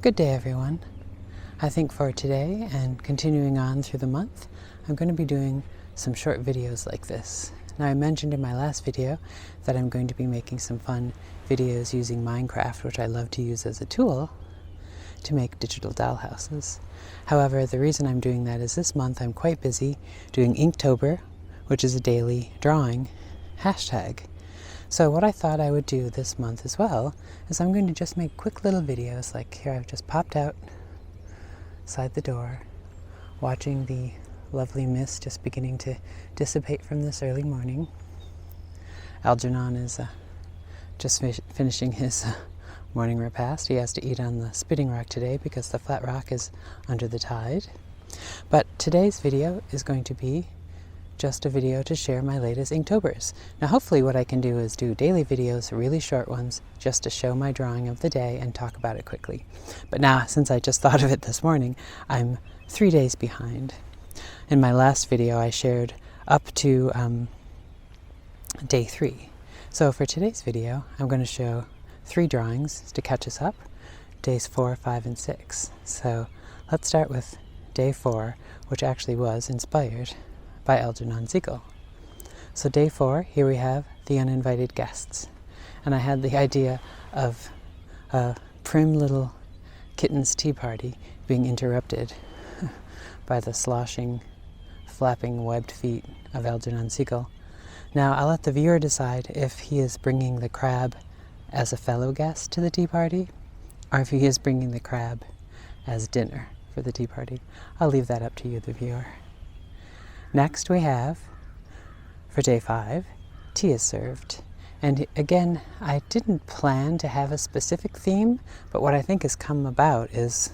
Good day, everyone. I think for today and continuing on through the month, I'm going to be doing some short videos like this. Now, I mentioned in my last video that I'm going to be making some fun videos using Minecraft, which I love to use as a tool to make digital dollhouses. However, the reason I'm doing that is this month I'm quite busy doing Inktober, which is a daily drawing hashtag. So what I thought I would do this month as well is I'm going to just make quick little videos like here. I've just popped outside the door, watching the lovely mist just beginning to dissipate from this early morning. Algernon is just finishing his morning repast. He has to eat on the spitting rock today because the flat rock is under the tide. But today's video is going to be just a video to share my latest Inktobers. Now hopefully what I can do is do daily videos, really short ones, just to show my drawing of the day and talk about it quickly. But now, since I just thought of it this morning, I'm 3 days behind. In my last video I shared up to day 3. So for today's video I'm going to show 3 drawings to catch us up, days 4, 5, and 6. So let's start with day 4, which actually was inspired by Algernon Siegel. So day 4, here we have the uninvited guests. And I had the idea of a prim little kitten's tea party being interrupted by the sloshing, flapping, webbed feet of Algernon Siegel. Now I'll let the viewer decide if he is bringing the crab as a fellow guest to the tea party, or if he is bringing the crab as dinner for the tea party. I'll leave that up to you, the viewer. Next we have, for day 5, tea is served. And again, I didn't plan to have a specific theme, but what I think has come about is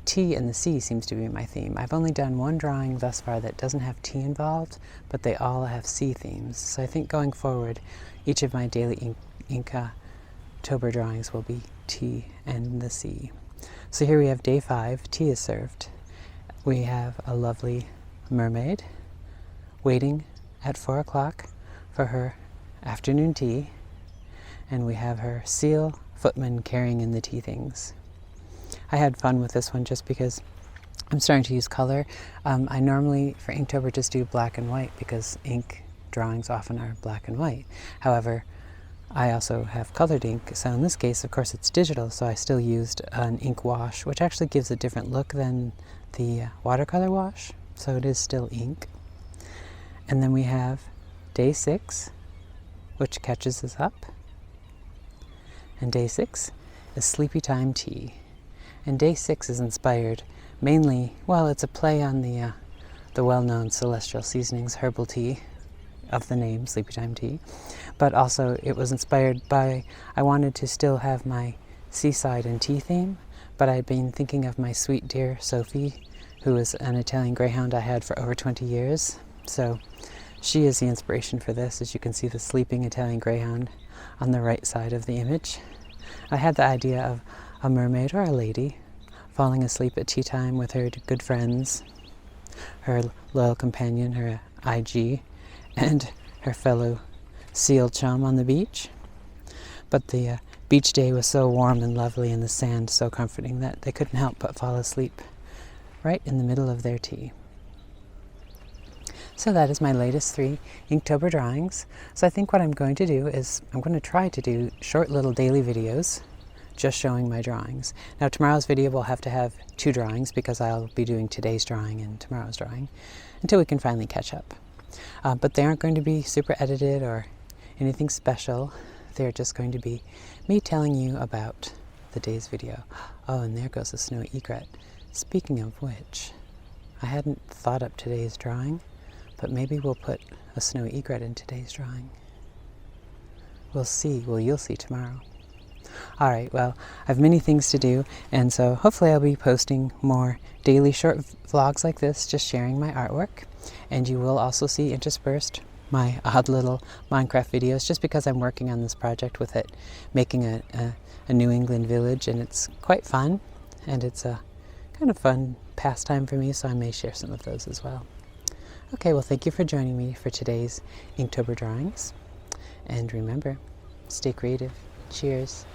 tea and the sea seems to be my theme. I've only done one drawing thus far that doesn't have tea involved, but they all have sea themes. So I think going forward, each of my daily Inktober drawings will be tea and the sea. So here we have day 5, tea is served. We have a lovely mermaid waiting at 4 o'clock for her afternoon tea, and we have her seal footman carrying in the tea things. I had fun with this one just because I'm starting to use color. I normally for Inktober just do black and white because ink drawings often are black and white. However, I also have colored ink, so in this case of course it's digital, so I still used an ink wash, which actually gives a different look than the watercolor wash. So it is still ink. And then we have day 6, which catches us up. And day 6 is sleepy time tea. And day 6 is inspired mainly, well, it's a play on the well-known Celestial Seasonings herbal tea of the name Sleepy Time Tea. But also it was inspired by, I wanted to still have my seaside and tea theme, but I'd been thinking of my sweet dear Sophie, who is an Italian greyhound I had for over 20 years. So she is the inspiration for this, as you can see the sleeping Italian greyhound on the right side of the image. I had the idea of a mermaid or a lady falling asleep at tea time with her good friends, her loyal companion, her IG, and her fellow seal chum on the beach. But the beach day was so warm and lovely and the sand so comforting that they couldn't help but fall asleep right in the middle of their tea. So that is my latest 3 Inktober drawings. So I think what I'm going to do is I'm going to try to do short little daily videos just showing my drawings. Now tomorrow's video will have to have 2 drawings because I'll be doing today's drawing and tomorrow's drawing until we can finally catch up. But they aren't going to be super edited or anything special. They're just going to be me telling you about the day's video. Oh, and there goes a snowy egret. Speaking of which, I hadn't thought up today's drawing, but maybe we'll put a snowy egret in today's drawing. We'll see. Well, you'll see tomorrow. Alright, well, I have many things to do, and so hopefully I'll be posting more daily short vlogs like this, just sharing my artwork. And you will also see interspersed my odd little Minecraft videos, just because I'm working on this project with it, making a New England village, and it's quite fun, and it's a kind of fun pastime for me, so I may share some of those as well. Okay, well, thank you for joining me for today's Inktober drawings. And remember, stay creative. Cheers.